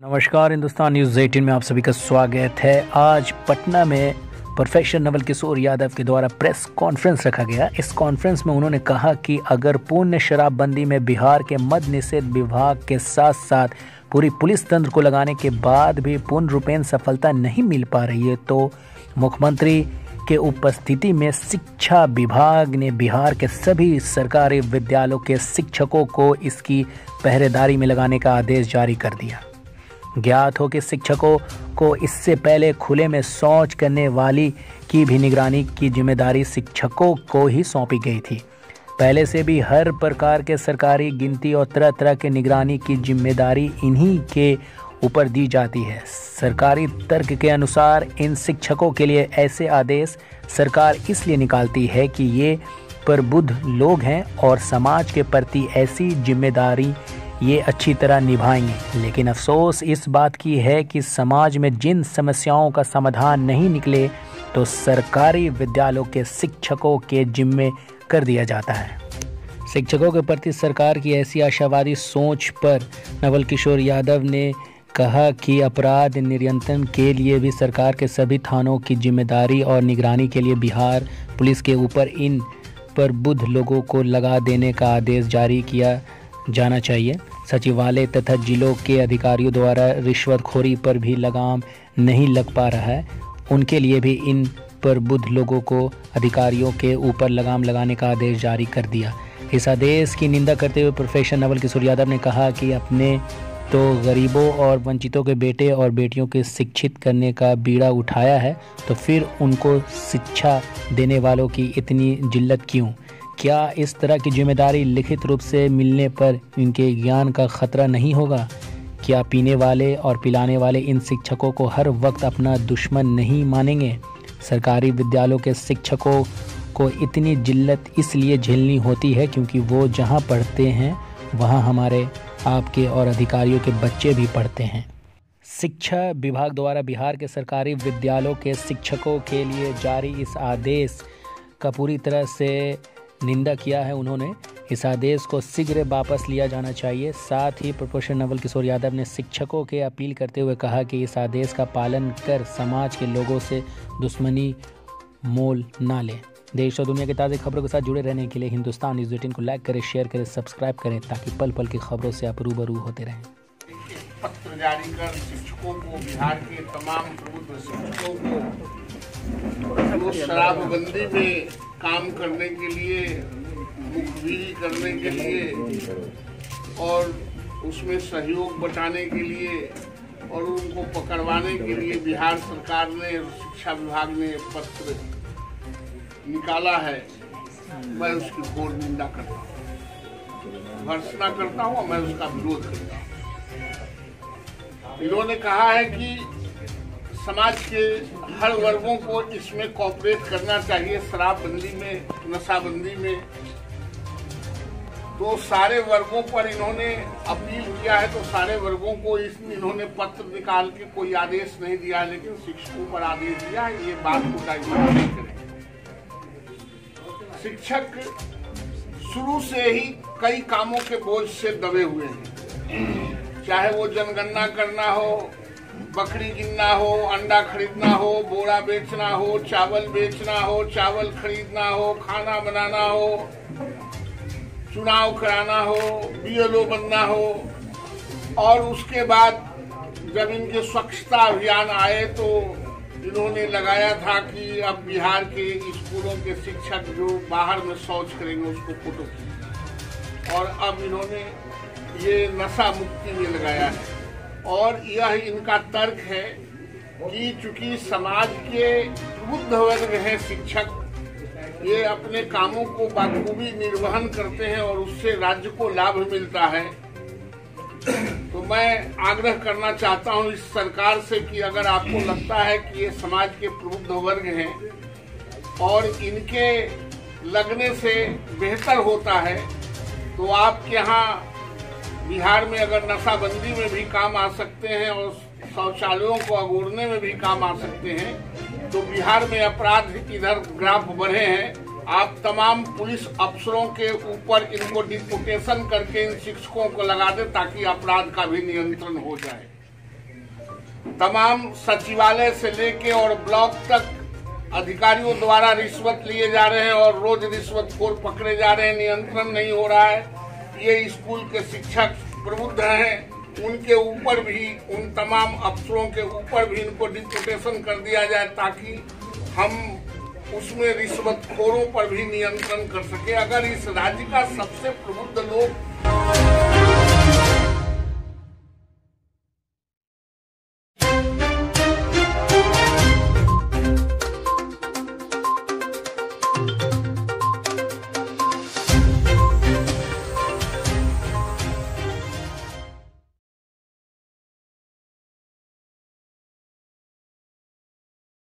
नमस्कार, हिंदुस्तान न्यूज़ 18 में आप सभी का स्वागत है। आज पटना में प्रोफेसर नवल किशोर यादव के द्वारा प्रेस कॉन्फ्रेंस रखा गया। इस कॉन्फ्रेंस में उन्होंने कहा कि अगर पूर्ण शराबबंदी में बिहार के मद्य निषेध विभाग के साथ साथ पूरी पुलिस तंत्र को लगाने के बाद भी पूर्ण रूपेण सफलता नहीं मिल पा रही है तो मुख्यमंत्री के उपस्थिति में शिक्षा विभाग ने बिहार के सभी सरकारी विद्यालयों के शिक्षकों को इसकी पहरेदारी में लगाने का आदेश जारी कर दिया। ज्ञात हो कि शिक्षकों को इससे पहले खुले में शौच करने वाली की भी निगरानी की जिम्मेदारी शिक्षकों को ही सौंपी गई थी। पहले से भी हर प्रकार के सरकारी गिनती और तरह तरह के निगरानी की जिम्मेदारी इन्हीं के ऊपर दी जाती है। सरकारी तर्क के अनुसार इन शिक्षकों के लिए ऐसे आदेश सरकार इसलिए निकालती है कि ये प्रबुद्ध लोग हैं और समाज के प्रति ऐसी जिम्मेदारी ये अच्छी तरह निभाएंगे। लेकिन अफसोस इस बात की है कि समाज में जिन समस्याओं का समाधान नहीं निकले तो सरकारी विद्यालयों के शिक्षकों के जिम्मे कर दिया जाता है। शिक्षकों के प्रति सरकार की ऐसी आशावादी सोच पर नवल किशोर यादव ने कहा कि अपराध नियंत्रण के लिए भी सरकार के सभी थानों की जिम्मेदारी और निगरानी के लिए बिहार पुलिस के ऊपर इन प्रबुद्ध लोगों को लगा देने का आदेश जारी किया जाना चाहिए। सचिवालय तथा जिलों के अधिकारियों द्वारा रिश्वतखोरी पर भी लगाम नहीं लग पा रहा है, उनके लिए भी इन प्रबुद्ध लोगों को अधिकारियों के ऊपर लगाम लगाने का आदेश जारी कर दिया। इस आदेश की निंदा करते हुए प्रोफेसर नवल किशोर यादव ने कहा कि अपने तो गरीबों और वंचितों के बेटे और बेटियों के शिक्षित करने का बीड़ा उठाया है, तो फिर उनको शिक्षा देने वालों की इतनी जिल्लत क्यों? क्या इस तरह की जिम्मेदारी लिखित रूप से मिलने पर इनके ज्ञान का खतरा नहीं होगा? क्या पीने वाले और पिलाने वाले इन शिक्षकों को हर वक्त अपना दुश्मन नहीं मानेंगे? सरकारी विद्यालयों के शिक्षकों को इतनी जिल्लत इसलिए झेलनी होती है क्योंकि वो जहाँ पढ़ते हैं वहाँ हमारे आपके और अधिकारियों के बच्चे भी पढ़ते हैं। शिक्षा विभाग द्वारा बिहार के सरकारी विद्यालयों के शिक्षकों के लिए जारी इस आदेश का पूरी तरह से निंदा किया है। उन्होंने इस आदेश को शीघ्र वापस लिया जाना चाहिए। साथ ही प्रोफेसर नवल किशोर यादव ने शिक्षकों के अपील करते हुए कहा कि इस आदेश का पालन कर समाज के लोगों से दुश्मनी मोल ना लें। देश और दुनिया की ताज़ी खबरों के साथ जुड़े रहने के लिए हिंदुस्तान न्यूज़ 18 को लाइक करें, शेयर करें, सब्सक्राइब करें ताकि पल पल की खबरों से आप रूबरू होते रहें। पत्र जारी कर शिक्षकों को, बिहार के तमाम प्रबुद्ध शिक्षकों को शराबबंदी में काम करने के लिए, मुखबिरी करने के लिए और उसमें सहयोग बटाने के लिए और उनको पकड़वाने के लिए बिहार सरकार ने, शिक्षा विभाग ने पत्र निकाला है। मैं उसकी घोर निंदा करता हूँ, भर्त्सना करता हूँ और मैं उसका विरोध करता हूँ। इन्होंने कहा है कि समाज के हर वर्गों को इसमें कोऑपरेट करना चाहिए। शराबबंदी में, नशाबंदी में तो सारे वर्गों पर इन्होंने अपील किया है, तो सारे वर्गों को इन्होंने पत्र निकाल के कोई आदेश नहीं दिया है, लेकिन शिक्षकों पर आदेश दिया है। ये बात को डाइवर्ट नहीं करें। शिक्षक शुरू से ही कई कामों के बोझ से दबे हुए हैं, चाहे वो जनगणना करना हो, बकरी गिनना हो, अंडा खरीदना हो, बोरा बेचना हो, चावल बेचना हो, चावल खरीदना हो, खाना बनाना हो, चुनाव कराना हो, बीएलओ बनना हो। और उसके बाद जब इनके स्वच्छता अभियान आए तो इन्होंने लगाया था कि अब बिहार के स्कूलों के शिक्षक जो बाहर में शौच करेंगे उसको फोटो खींचेंगे, और अब इन्होंने ये नशा मुक्ति में लगाया है। और यह इनका तर्क है कि चूंकि समाज के प्रबुद्ध वर्ग हैं शिक्षक, ये अपने कामों को बखूबी निर्वहन करते हैं और उससे राज्य को लाभ मिलता है। तो मैं आग्रह करना चाहता हूं इस सरकार से कि अगर आपको लगता है कि ये समाज के प्रबुद्ध वर्ग हैं और इनके लगने से बेहतर होता है, तो आपके यहाँ बिहार में अगर नशाबंदी में भी काम आ सकते हैं और शौचालयों को अगोरने में भी काम आ सकते हैं, तो बिहार में अपराध इधर ग्राफ बढ़े हैं। आप तमाम पुलिस अफसरों के ऊपर इनको डिपुटेशन करके इन शिक्षकों को लगा दे ताकि अपराध का भी नियंत्रण हो जाए। तमाम सचिवालय से लेके और ब्लॉक तक अधिकारियों द्वारा रिश्वत लिए जा रहे हैं और रोज रिश्वतखोर पकड़े जा रहे हैं, नियंत्रण नहीं हो रहा है। ये स्कूल के शिक्षक प्रबुद्ध हैं, उनके ऊपर भी, उन तमाम अफसरों के ऊपर भी इनको डिप्यूटेशन कर दिया जाए ताकि हम उसमें रिश्वतखोरों पर भी नियंत्रण कर सके। अगर इस राज्य का सबसे प्रबुद्ध लोग